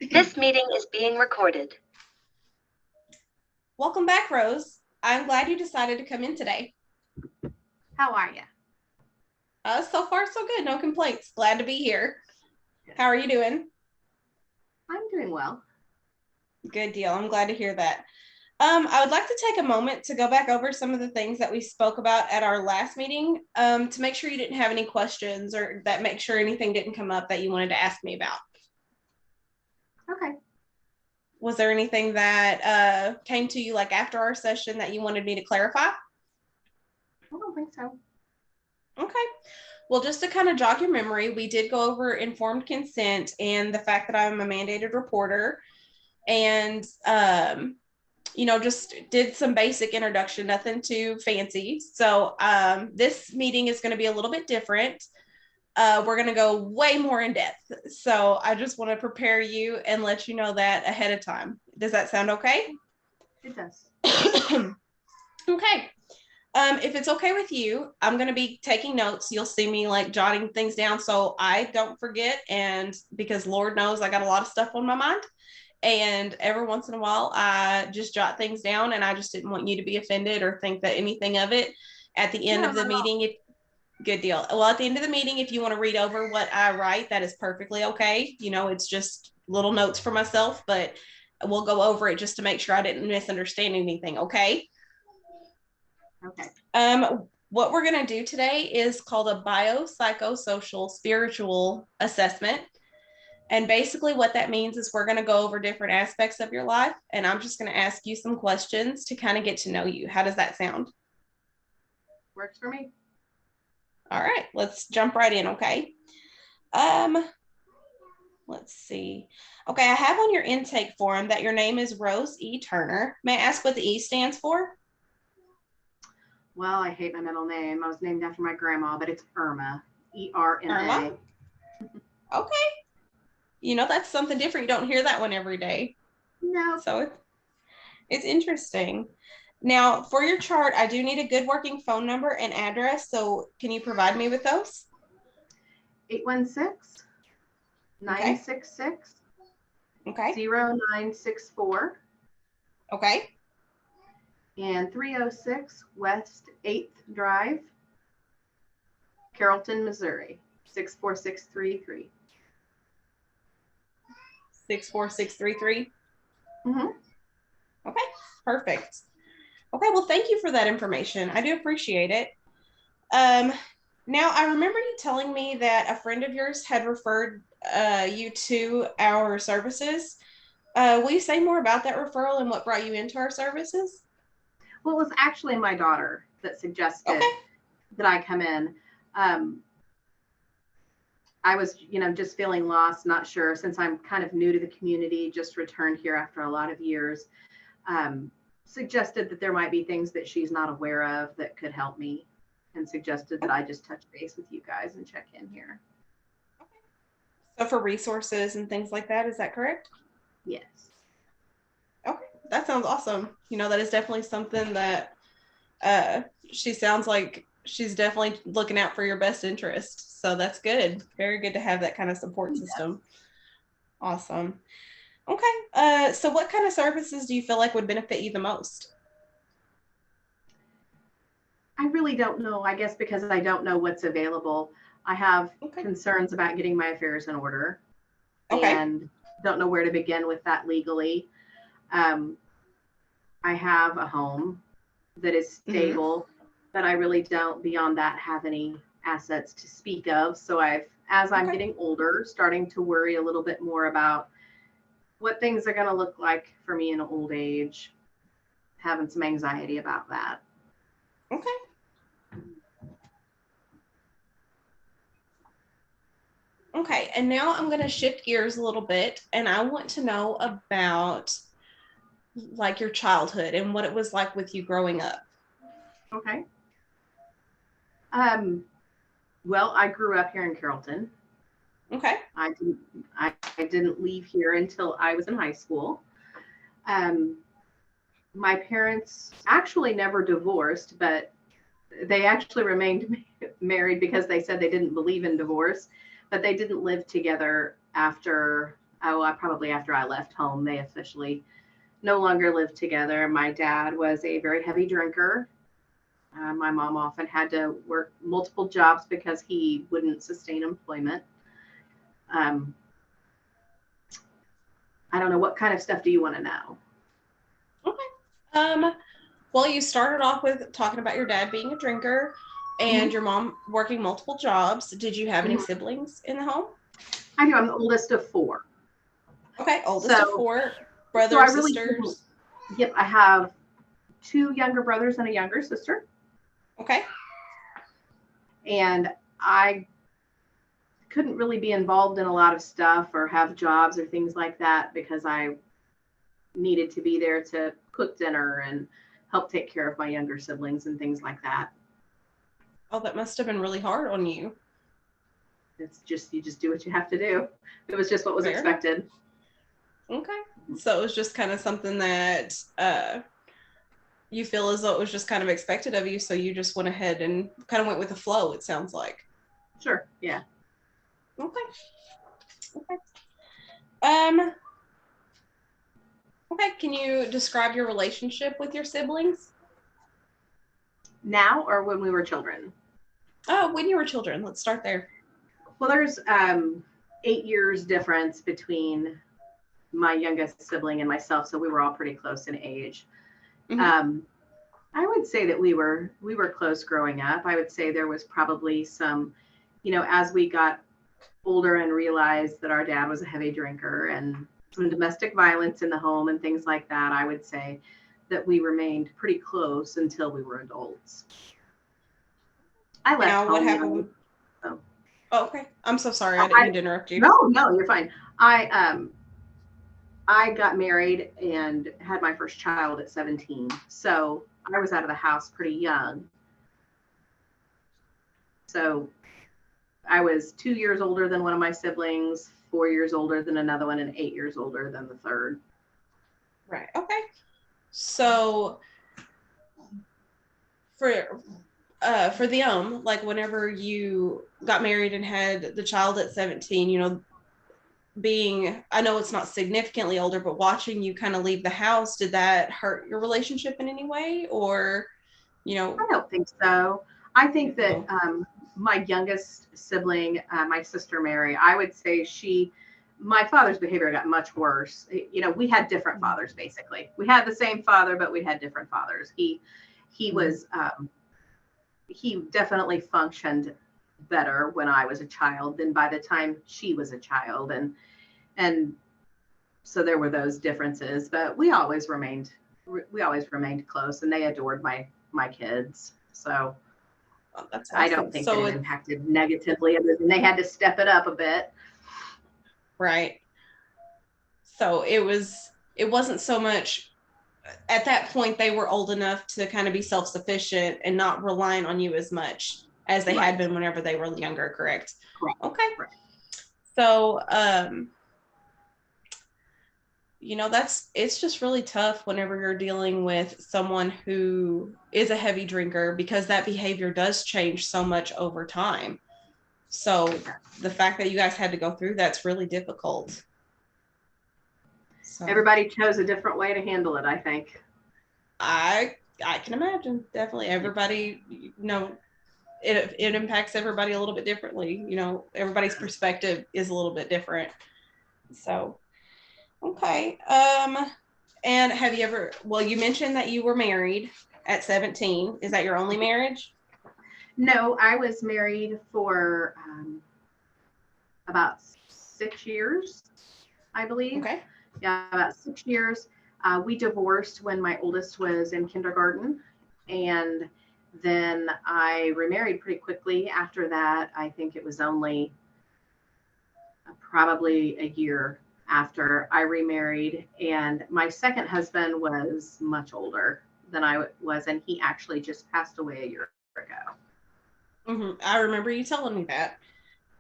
This meeting is being recorded. Welcome back, Rose. I'm glad you decided to come in today. How are you? So far, so good. No complaints. Glad to be here. How are you doing? I'm doing well. Good deal. I'm glad to hear that. I would like to take a moment to go back over some of the things that we spoke about at our last meeting to make sure you didn't have any questions or that make sure anything didn't come up that you wanted to ask me about. Okay. Was there anything that came to you like after our session that you wanted me to clarify? I don't think so. Okay. Well, just to kind of jog your memory, we did go over informed consent and the fact that I'm a mandated reporter and, just did some basic introduction, nothing too fancy. So this meeting is going to be a little bit different. We're going to go way more in depth. So I just want to prepare you and let you know that ahead of time. Does that sound okay? It does. Okay. If it's okay with you, I'm going to be taking notes. You'll see me like jotting things down so I don't forget. And because Lord knows I got a lot of stuff on my mind. And every once in a while, I just jot things down and I just didn't want you to be offended or think that anything of it at the end of the meeting. Good deal. Well, at the end of the meeting, if you want to read over what I write, that is perfectly okay. It's just little notes for myself, but we'll go over it just to make sure I didn't misunderstand anything. Okay. Okay. What we're going to do today is called a biopsychosocial spiritual assessment. And basically what that means is we're going to go over different aspects of your life. And I'm just going to ask you some questions to kind of get to know you. How does that sound? Works for me. All right, let's jump right in. Okay. Let's see. Okay. I have on your intake form that your name is Rose E. Turner. May I ask what the E stands for? Well, I hate my middle name. I was named after my grandma, but it's Irma. E-R-M-A. Irma? Okay. That's something different. You don't hear that one every day. No. So it's interesting. Now, for your chart, I do need a good working phone number and address. So can you provide me with those? 816-966 Okay. 0964. Okay. And 306 West 8th Drive, Carrollton, Missouri, 64633. 64633. Mm-hmm. Okay, perfect. Okay, well, thank you for that information. I do appreciate it. Now, I remember you telling me that a friend of yours had referred you to our services. Will you say more about that referral and what brought you into our services? Well, it was actually my daughter that suggested that I come in. I was, just feeling lost, not sure, since I'm kind of new to the community, just returned here after a lot of years. Suggested that there might be things that she's not aware of that could help me, and suggested that I just touch base with you guys and check in here. Okay. So for resources and things like that, is that correct? Yes. Okay, that sounds awesome. That is definitely something that she sounds like she's definitely looking out for your best interest. So that's good. Very good to have that kind of support system. Awesome. Okay. So what kind of services do you feel like would benefit you the most? I really don't know, I guess because I don't know what's available. I have concerns about getting my affairs in order and don't know where to begin with that legally. I have a home that is stable, but I really don't, beyond that, have any assets to speak of. So as I'm getting older, starting to worry a little bit more about what things are going to look like for me in old age, having some anxiety about that. Okay. Okay, and now I'm going to shift gears a little bit, and I want to know about like your childhood and what it was like with you growing up. Okay. Well, I grew up here in Carrollton. Okay. I didn't leave here until I was in high school. My parents actually never divorced, but they actually remained married because they said they didn't believe in divorce, but they didn't live together after probably after I left home, they officially no longer lived together. My dad was a very heavy drinker. My mom often had to work multiple jobs because he wouldn't sustain employment. I don't know, what kind of stuff do you want to know? Okay. Well, you started off with talking about your dad being a drinker and your mom working multiple jobs. Did you have any siblings in the home? I do. I'm the oldest of 4. Okay, oldest of 4. Brothers, I really sisters? Yep, I have 2 younger brothers and a younger sister. Okay. And I couldn't really be involved in a lot of stuff or have jobs or things like that because I needed to be there to cook dinner and help take care of my younger siblings and things like that. Oh, that must have been really hard on you. It's just, you just do what you have to do. It was just what was expected. Okay. So it was just kind of something that you feel as though it was just kind of expected of you. So you just went ahead and kind of went with the flow, it sounds like. Sure. Yeah. Okay. Okay. Okay. Can you describe your relationship with your siblings? Now or when we were children? Oh, when you were children. Let's start there. Well, there's 8 years difference between my youngest sibling and myself, so we were all pretty close in age. I would say that we were close growing up. I would say there was probably some, as we got older and realized that our dad was a heavy drinker and some domestic violence in the home and things like that, I would say that we remained pretty close until we were adults. I left home. What happened? Oh, okay. I'm so sorry. I didn't mean to interrupt you. No, you're fine. I got married and had my first child at 17. So I was out of the house pretty young. So I was 2 years older than one of my siblings, 4 years older than another one, and 8 years older than the third. Right. Okay. So for them, like whenever you got married and had the child at 17, I know it's not significantly older, but watching you kind of leave the house, did that hurt your relationship in any way? Or, I don't think so. I think that my youngest sibling, my sister Mary, I would say my father's behavior got much worse. We had different fathers, basically. We had the same father, but we had different fathers. He was, he definitely functioned better when I was a child than by the time she was a child. And so there were those differences, but we always remained close, and they adored my kids. So that's awesome. I don't think that it impacted negatively, other than they had to step it up a bit. Right. So it wasn't so much at that point, they were old enough to kind of be self-sufficient and not relying on you as much as they had been whenever they were younger, correct? Correct. Okay. Correct. So, it's just really tough whenever you're dealing with someone who is a heavy drinker, because that behavior does change so much over time. So the fact that you guys had to go through that's really difficult. So everybody chose a different way to handle it, I think. I can imagine. Definitely everybody, it impacts everybody a little bit differently. Everybody's perspective is a little bit different. So, okay. And have you ever, you mentioned that you were married at 17. Is that your only marriage? No, I was married for about 6 years, I believe. Okay. Yeah, about 6 years. We divorced when my oldest was in kindergarten, and then I remarried pretty quickly after that. I think it was only probably a year after I remarried, and my second husband was much older than I was, and he actually just passed away a year ago. Mm-hmm. I remember you telling me that.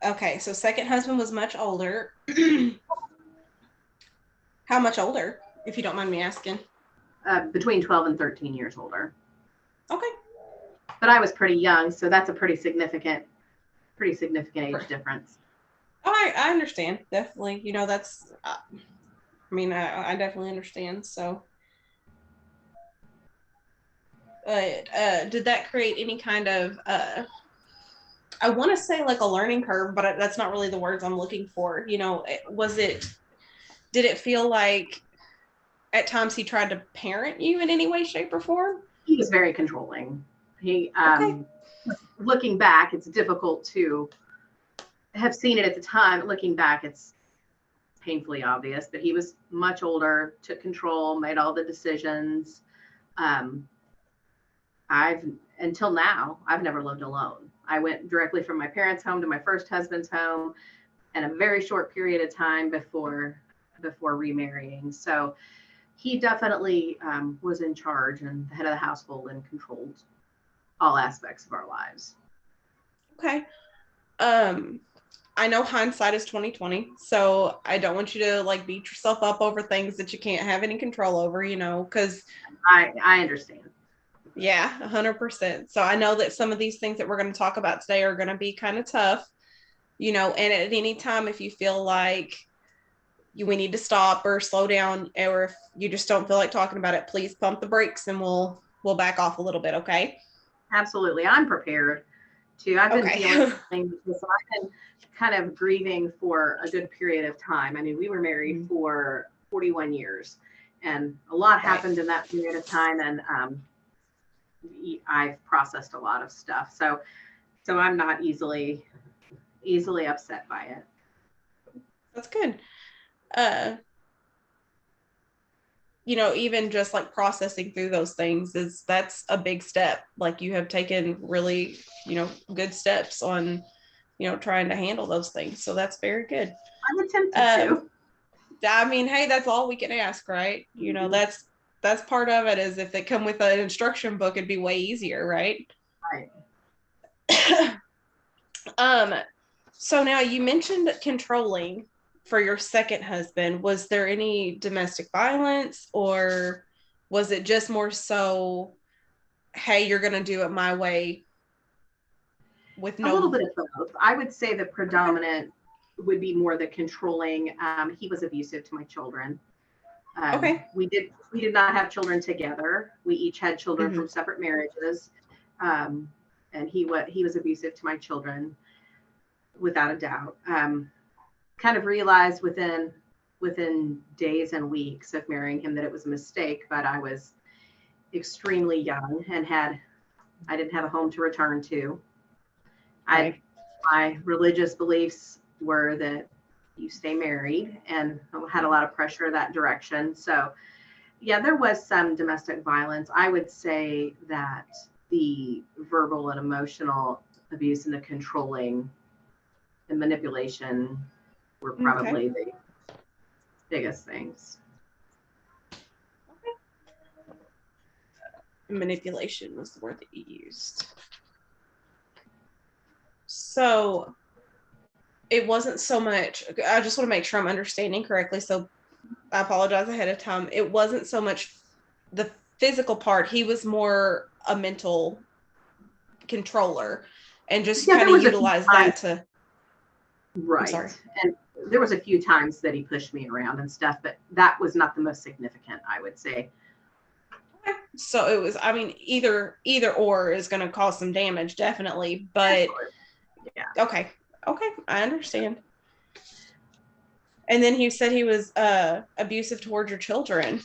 Okay, so second husband was much older. How much older, if you don't mind me asking? Between 12 and 13 years older. Okay. But I was pretty young, so that's a pretty significant age difference. Oh, I understand. Definitely. That's, I mean, I definitely understand. So, did that create any kind of, I want to say like a learning curve, but that's not really the words I'm looking for. Did it feel like at times he tried to parent you in any way, shape, or form? He was very controlling. He, Okay. looking back, it's difficult to have seen it at the time. Looking back, it's painfully obvious, but he was much older, took control, made all the decisions. Um, I've until now, I've never lived alone. I went directly from my parents' home to my first husband's home in a very short period of time before remarrying. So he definitely was in charge and the head of the household and controlled all aspects of our lives. Okay. I know hindsight is 2020, so I don't want you to like beat yourself up over things that you can't have any control over, because I understand. yeah, 100%. So I know that some of these things that we're going to talk about today are going to be kind of tough, and at any time, if you feel like we need to stop or slow down, or if you just don't feel like talking about it, please pump the brakes and we'll back off a little bit. Okay. Absolutely. I'm prepared to. I've been Okay. dealing with this. I've been kind of grieving for a good period of time. I mean, we were married for 41 years and a lot happened in that period of time. And I've processed a lot of stuff. So I'm not easily upset by it. That's good. Even just like processing through those things that's a big step. Like you have taken really, good steps on, trying to handle those things. So that's very good. I'm attempting to. I mean, hey, that's all we can ask, right? That's part of it. Is if they come with an instruction book, it'd be way easier, right? Right. So now you mentioned controlling for your second husband. Was there any domestic violence, or was it just more so, hey, you're going to do it my way with no... A little bit of both. I would say the predominant would be more the controlling. He was abusive to my children. Okay. We did not have children together. We each had children from separate marriages. And he was abusive to my children, without a doubt. Kind of realized within days and weeks of marrying him that it was a mistake, but I was extremely young and I didn't have a home to return to. Right. My religious beliefs were that you stay married, and I had a lot of pressure that direction. So yeah, there was some domestic violence. I would say that the verbal and emotional abuse and the controlling and manipulation were probably the biggest things. Manipulation was the word that you used. So it wasn't so much, I just want to make sure I'm understanding correctly. So I apologize ahead of time. It wasn't so much the physical part. He was more a mental controller and just kind of utilize that to... Right. I'm sorry. And there was a few times that he pushed me around and stuff, but that was not the most significant, I would say. Okay. So it was, I mean, either or is going to cause some damage, definitely. But yeah. Okay. I understand. And then he said he was abusive towards your children.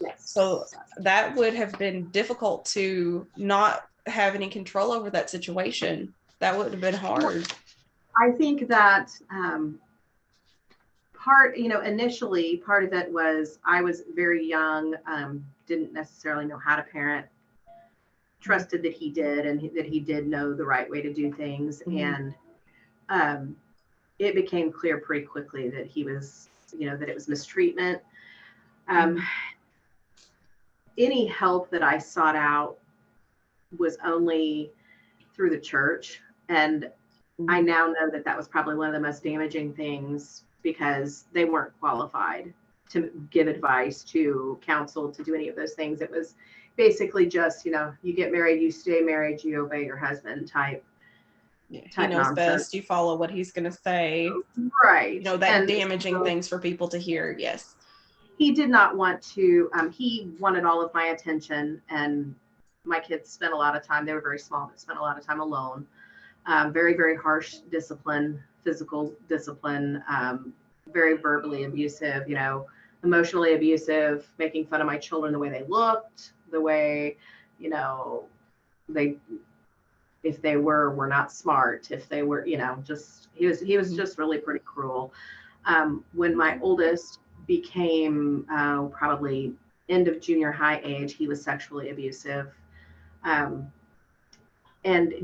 Yes. So that would have been difficult to not have any control over that situation. That would have been hard. I think that initially part of it was I was very young, didn't necessarily know how to parent, trusted that he did, and that he did know the right way to do things. And it became clear pretty quickly that he was, that it was mistreatment. Any help that I sought out was only through the church. And I now know that was probably one of the most damaging things, because they weren't qualified to give advice, to counsel, to do any of those things. It was basically just, you get married, you stay married, you obey your husband type He type knows nonsense. best. You follow what he's going to say. Right. That And damaging so things for people to hear. Yes. he did not want to, he wanted all of my attention, and my kids spent a lot of time, they were very small, but spent a lot of time alone. Very, very harsh discipline, physical discipline, very verbally abusive, emotionally abusive, making fun of my children, the way they looked, the way, they, if they were not smart, if they were, just, he was just really pretty cruel. When my oldest became probably end of junior high age, he was sexually abusive. And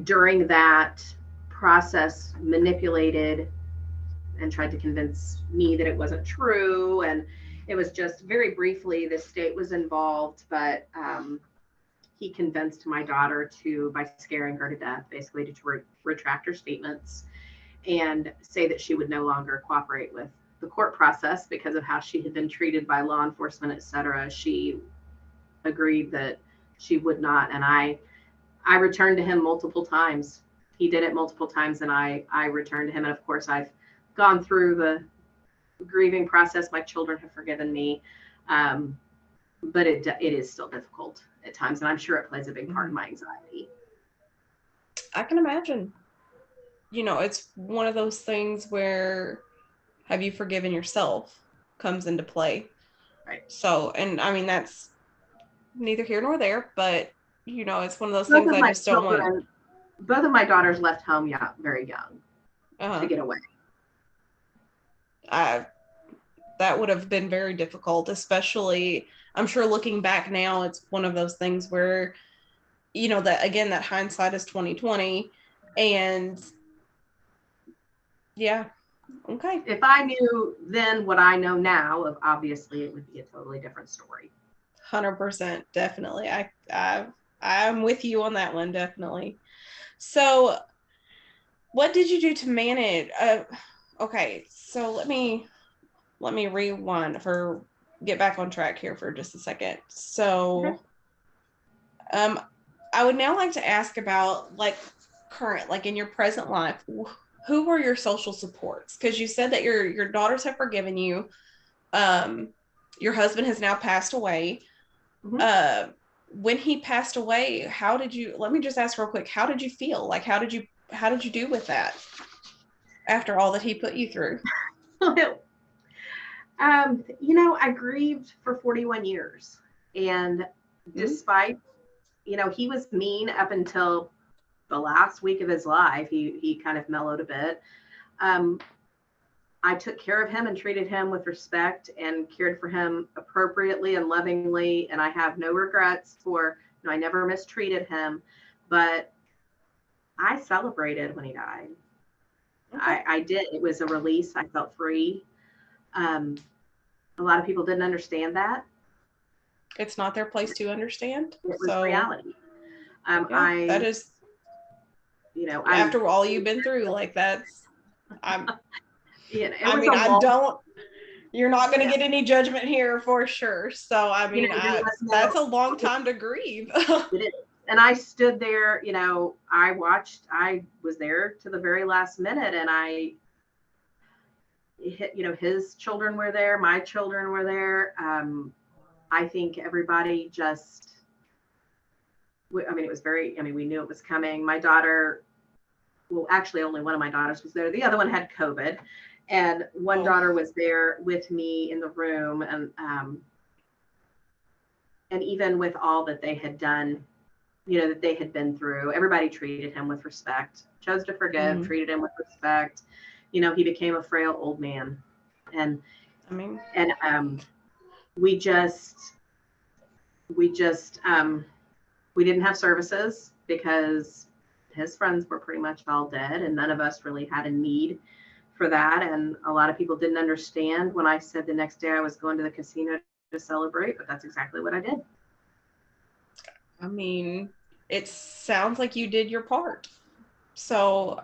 during that process, manipulated and tried to convince me that it wasn't true. And it was just very briefly, the state was involved, but he convinced my daughter by scaring her to death, basically to retract her statements and say that she would no longer cooperate with the court process because of how she had been treated by law enforcement, etc. She agreed that she would not. And I returned to him multiple times. He did it multiple times, and I returned to him. And of course, I've gone through the grieving process. My children have forgiven me. But it is still difficult at times. And I'm sure it plays a big part in my anxiety. I can imagine. It's one of those things where have you forgiven yourself comes into play. Right. So, and I mean, that's neither here nor there, but it's one of those things I just don't want. Both of my daughters left home very young to get away. That would have been very difficult, especially, I'm sure looking back now, it's one of those things where, that hindsight is 2020. And yeah. Okay. If I knew then what I know now, obviously it would be a totally different story. 100%. Definitely. I'm with you on that one. Definitely. So what did you do to manage? Okay. So let me rewind get back on track here for just a second. So, I would now like to ask about current, in your present life, who were your social supports? Because you said that your daughters have forgiven you. Your husband has now passed away. Mm-hmm. When he passed away, let me just ask real quick, how did you feel? How did you do with that after all that he put you through? I grieved for 41 years, and despite, he was mean up until the last week of his life. He kind of mellowed a bit. I took care of him and treated him with respect and cared for him appropriately and lovingly. And I have no regrets I never mistreated him, but I celebrated when he died. Okay. I did. It was a release. I felt free. A lot of people didn't understand that. It's not their place to understand. It was reality. That is, after all you've been through, you're not going to get any judgment here for sure. So, that's a long time to grieve. It is. And I stood there, I was there to the very last minute, and his children were there, my children were there. I think everybody just, it was we knew it was coming. My daughter, well, actually only one of my daughters was there. The other one had COVID, and one daughter was there with me in the room. And even with all that they had done, that they had been through, everybody treated him with respect, chose to forgive, treated him with respect. He became a frail old man. And we didn't have services because his friends were pretty much all dead, and none of us really had a need for that. And a lot of people didn't understand when I said the next day I was going to the casino to celebrate, but that's exactly what I did. It sounds like you did your part. So,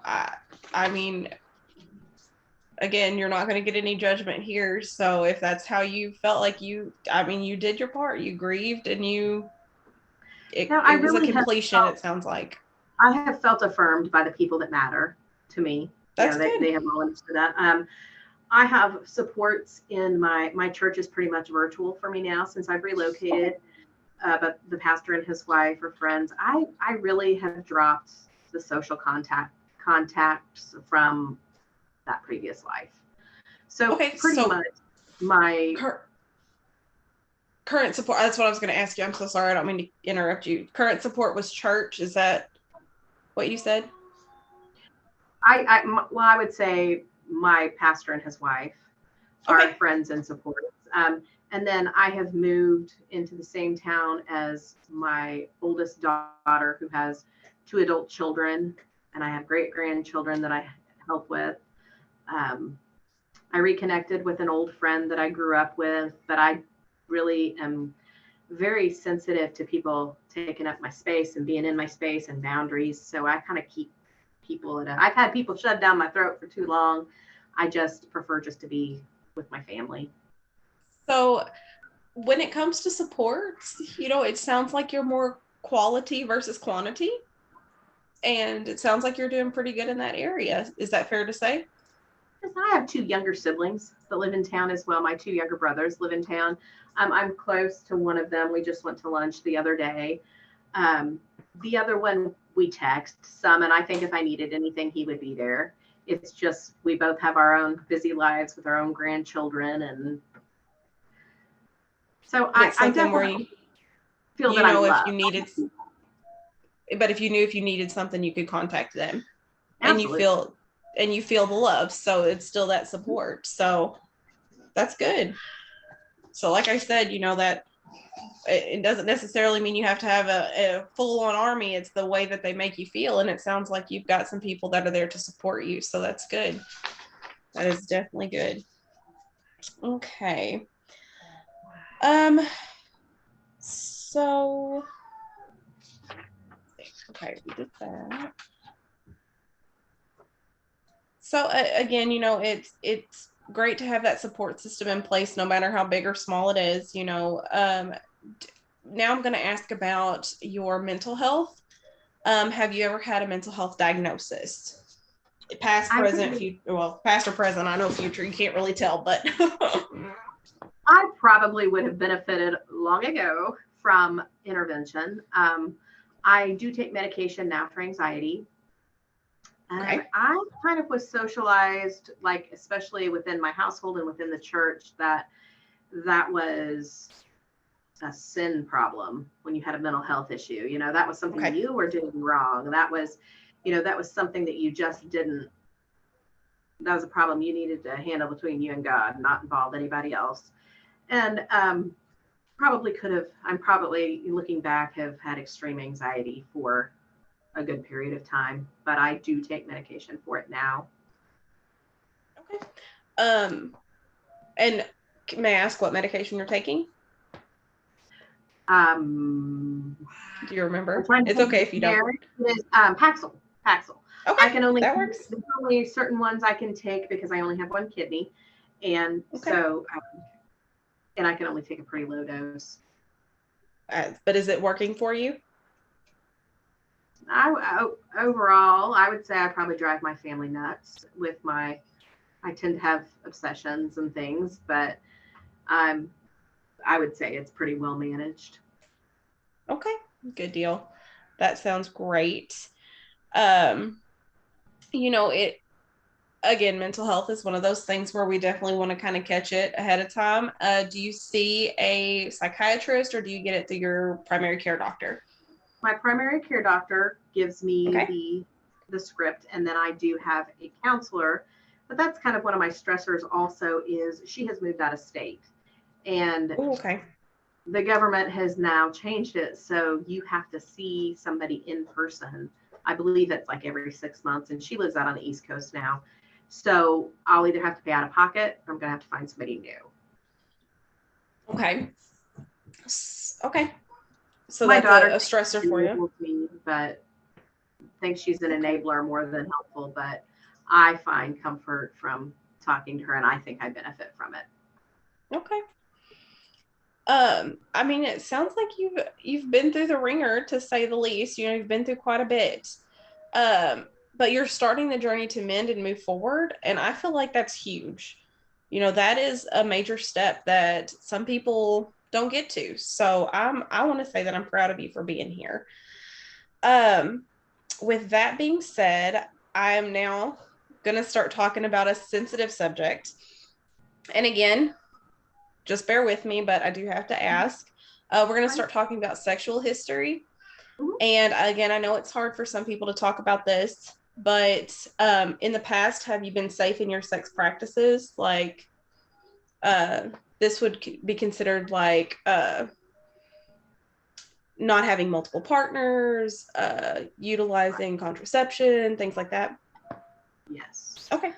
again, you're not going to get any judgment here. So if that's how you felt like you did your part, you grieved, and it was a completion, it sounds like. I have felt affirmed by the people that matter to me. That's They have all understood that. I have supports in my church is pretty much virtual for me now since I've relocated. But the pastor and his wife are friends. I really have dropped the social contacts from that previous life. So pretty much my current support. That's what I was going to ask you. I'm so sorry. I don't mean to interrupt you. Current support was church. Is that what you said? I would say my pastor and his wife are friends and supporters. And then I have moved into the same town as my oldest daughter, who has 2 adult children, and I have great grandchildren that I help with. I reconnected with an old friend that I grew up with, but I really am very sensitive to people taking up my space and being in my space and boundaries. So I kind of keep people I've had people shove down my throat for too long. I just prefer just to be with my family. So when it comes to supports, it sounds like you're more quality versus quantity. And it sounds like you're doing pretty good in that area. Is that fair to say? I have 2 younger siblings that live in town as well. My 2 younger brothers live in town. I'm close to one of them. We just went to lunch the other day. The other one, we text some, and I think if I needed anything, he would be there. It's just we both have our own busy lives with our own grandchildren, and so I definitely feel that I love. If you needed, but if you knew if you needed something, you could contact them. Absolutely. and you feel the love, so it's still that support. So that's good. So like I said, that it doesn't necessarily mean you have to have a full-on army. It's the way that they make you feel, and it sounds like you've got some people that are there to support you, so that's good. That is definitely good. Okay. So okay, we did that. So again, it's great to have that support system in place, no matter how big or small it is. Now I'm going to ask about your mental health. Have you ever had a mental health diagnosis? Past, present, past or present. I know future, you can't really tell, but I probably would have benefited long ago from intervention. I do take medication now for anxiety. I kind of was socialized, like especially within my household and within the church, that was a sin problem when you had a mental health issue. That was something you were doing wrong. That was something that you just didn't. That was a problem you needed to handle between you and God, not involve anybody else. And probably could have. I'm probably looking back have had extreme anxiety for a good period of time, but I do take medication for it now. Okay. And may I ask what medication you're taking? Do you remember? It's okay if you don't. It is Paxil. Okay. I can only that works. There's only certain ones I can take because I only have one kidney, and so and I can only take a pretty low dose. But is it working for you? Overall, I would say I probably drive my family nuts with I tend to have obsessions and things, but I would say it's pretty well managed. Okay, good deal. That sounds great. Again, mental health is one of those things where we definitely want to kind of catch it ahead of time. Do you see a psychiatrist or do you get it through your primary care doctor? My primary care doctor gives me the script, and then I do have a counselor, but that's kind of one of my stressors also is she has moved out of state, and the government has now changed it. So you have to see somebody in person. I believe it's like every 6 months, and she lives out on the East Coast now. So I'll either have to pay out of pocket or I'm going to have to find somebody new. Okay. So my that's daughter a stressor for you. Me, but I think she's an enabler more than helpful, but I find comfort from talking to her, and I think I benefit from it. Okay. It sounds like you've been through the ringer, to say the least. You've been through quite a bit. But you're starting the journey to mend and move forward. And I feel like that's huge. That is a major step that some people don't get to. So I want to say that I'm proud of you for being here. With that being said, I am now going to start talking about a sensitive subject. And again, just bear with me, but I do have to ask. We're going to start talking about sexual history. And again, I know it's hard for some people to talk about this, but in the past, have you been safe in your sex practices? Like, this would be considered like not having multiple partners, utilizing contraception, things like that. Yes. Okay.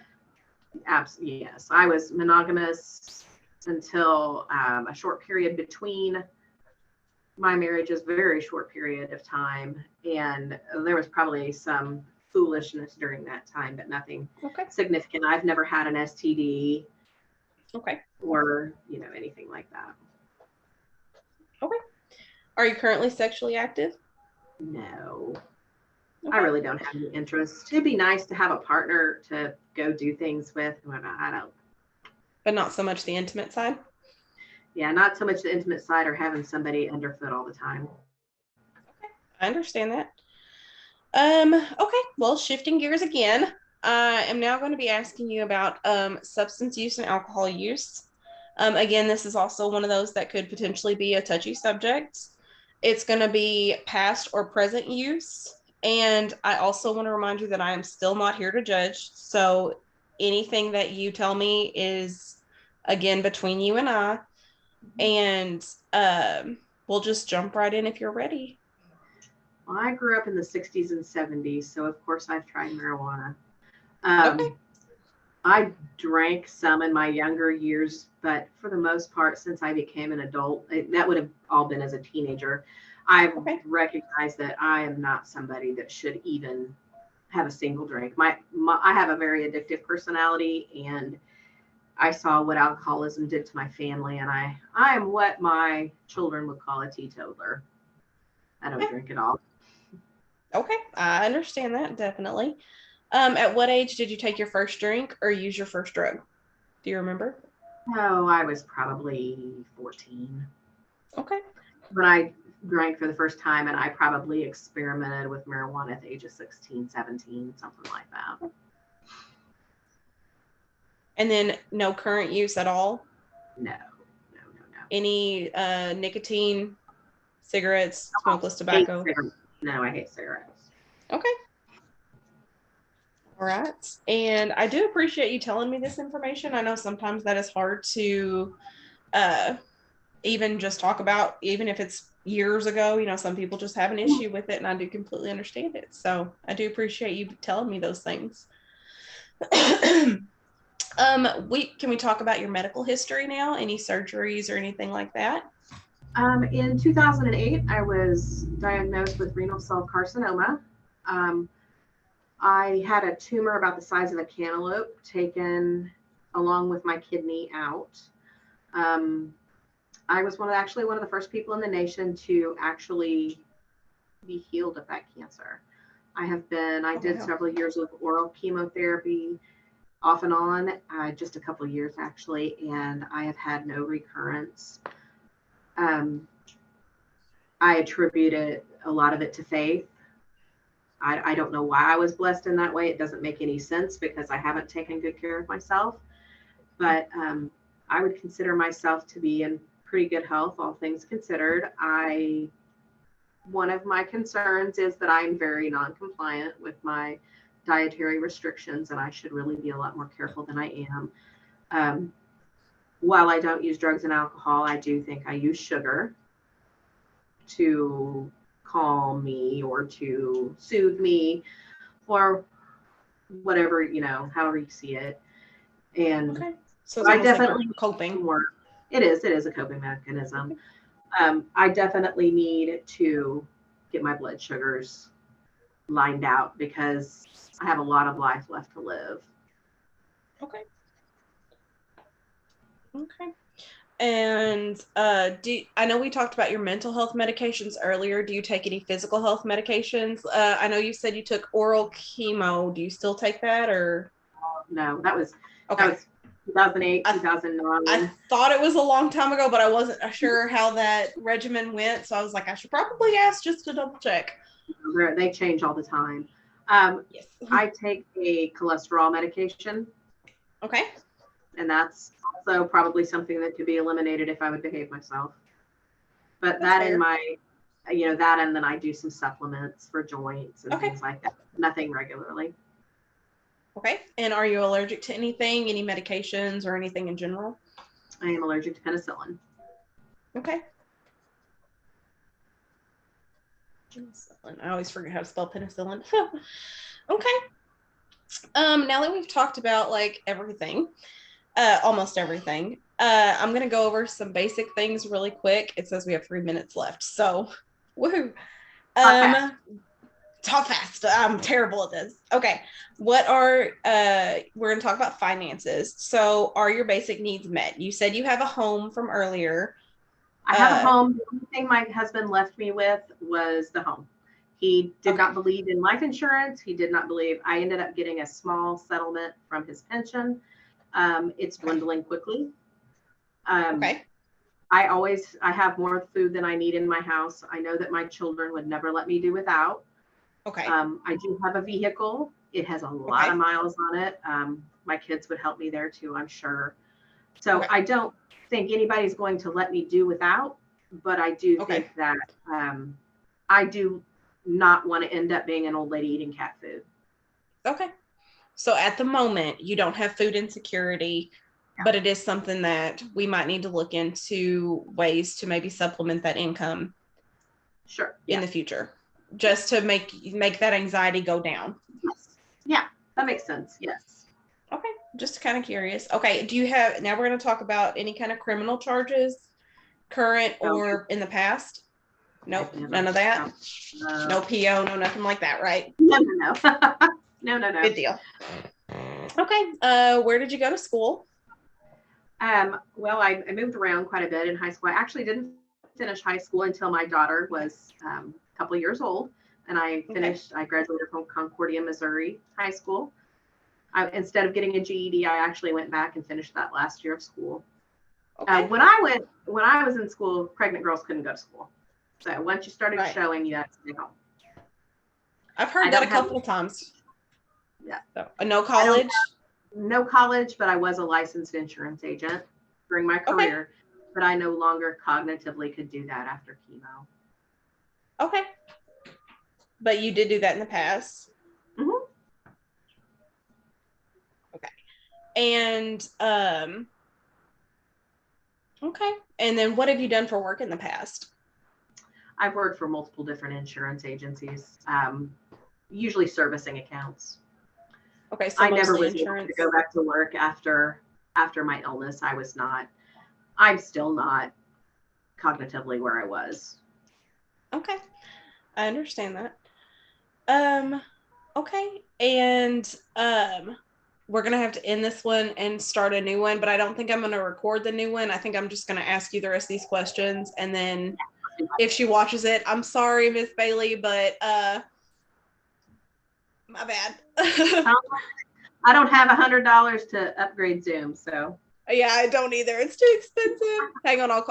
Absolutely. Yes. I was monogamous until a short period between my marriages, very short period of time. And there was probably some foolishness during that time, but nothing significant. I've never had an STD. Okay. Or, anything like that. Okay. Are you currently sexually active? No. Okay. I really don't have any interest. It'd be nice to have a partner to go do things with. I don't. But not so much the intimate side? Yeah, not so much the intimate side or having somebody underfoot all the time. Okay. I understand that. Okay. Well, shifting gears again, I am now going to be asking you about substance use and alcohol use. Again, this is also one of those that could potentially be a touchy subject. It's going to be past or present use. And I also want to remind you that I am still not here to judge. So anything that you tell me is, again, between you and I. And we'll just jump right in if you're ready. Well, I grew up in the 60s and 70s, so of course I've tried marijuana. Okay. I drank some in my younger years, but for the most part, since I became an adult, that would have all been as a teenager. I've recognized that I am not somebody that should even have a single drink. I have a very addictive personality, and I saw what alcoholism did to my family, and I am what my children would call a teetotaler. I don't drink at all. Okay, I understand that, definitely. At what age did you take your first drink or use your first drug? Do you remember? No, I was probably 14. Okay. When I drank for the first time, and I probably experimented with marijuana at the age of 16, 17, something like that. And then no current use at all? No. Any nicotine, cigarettes, smokeless tobacco? No, I hate cigarettes. Okay. All right. And I do appreciate you telling me this information. I know sometimes that is hard to even just talk about, even if it's years ago. Some people just have an issue with it, and I do completely understand it. So I do appreciate you telling me those things. Can we talk about your medical history now? Any surgeries or anything like that? In 2008, I was diagnosed with renal cell carcinoma. I had a tumor about the size of a cantaloupe taken along with my kidney out. I was one of the first people in the nation to actually be healed of that cancer. I did several years of oral chemotherapy off and on, just a couple of years actually, and I have had no recurrence. I attributed a lot of it to faith. I don't know why I was blessed in that way. It doesn't make any sense because I haven't taken good care of myself. But I would consider myself to be in pretty good health, all things considered. One of my concerns is that I'm very non-compliant with my dietary restrictions, and I should really be a lot more careful than I am. While I don't use drugs and alcohol, I do think I use sugar to calm me or to soothe me or whatever, however you see it. And so I definitely like coping. It is a coping mechanism. I definitely need to get my blood sugars lined out because I have a lot of life left to live. Okay. And I know we talked about your mental health medications earlier. Do you take any physical health medications? I know you said you took oral chemo. Do you still take that, or? No, that was Okay. 2008, I 2009. thought it was a long time ago, but I wasn't sure how that regimen went. So I was like, I should probably ask just to double check. They change all the time. Yes. I take a cholesterol medication, Okay. and that's also probably something that could be eliminated if I would behave myself. But That's that fair. in my, that, and then I do some supplements for joints and Okay. things like that. Nothing regularly. Okay. And are you allergic to anything, any medications or anything in general? I am allergic to penicillin. Okay. Penicillin. I always forget how to spell penicillin. Okay. Now that we've talked about like everything, almost everything, I'm gonna go over some basic things really quick. It says we have 3 minutes left, so woohoo. Talk fast. I'm terrible at this. Okay. We're gonna talk about finances. So are your basic needs met? You said you have a home from earlier. I have a home. The only thing my husband left me with was the home. He did not believe in life insurance. He did not believe. I ended up getting a small settlement from his pension. It's dwindling quickly. Okay. I have more food than I need in my house. I know that my children would never let me do without. Okay. I do have a vehicle. It has a lot of miles on it. My kids would help me there too, I'm sure. So I don't think anybody's going to let me do without, but I do think that I do not want to end up being an old lady eating cat food. Okay. So at the moment, you don't have food insecurity, but it is something that we might need to look into ways to maybe supplement that income. Sure. In the future, just to make that anxiety go down. Yes. Yeah, that makes sense. Yes. Okay. Just kind of curious. Okay. Now we're going to talk about any kind of criminal charges, current or in the past? Nope. None of that. No PO, no nothing like that, right? No. No. Good deal. Okay. Where did you go to school? Well, I moved around quite a bit in high school. I actually didn't finish high school until my daughter was a couple of years old, and I graduated from Concordia, Missouri High School. Instead of getting a GED, I actually went back and finished that last year of school. When I was in school, pregnant girls couldn't go to school. So once you started showing, you had to stay home. I've heard that a couple of times. Yeah. So, no college? No college, but I was a licensed insurance agent during my career. But I no longer cognitively could do that after chemo. Okay. But you did do that in the past? Mm-hmm. Okay. And, okay. And then what have you done for work in the past? I've worked for multiple different insurance agencies, usually servicing accounts. Okay. So I never was able to go back to work after my illness. I'm still not cognitively where I was. Okay. I understand that. Okay. And we're going to have to end this one and start a new one, but I don't think I'm going to record the new one. I think I'm just going to ask you the rest of these questions. And then if she watches it, I'm sorry, Miss Bailey, but my bad. I don't have $100 to upgrade Zoom, so. Yeah, I don't either. It's too expensive. Hang on, I'll call.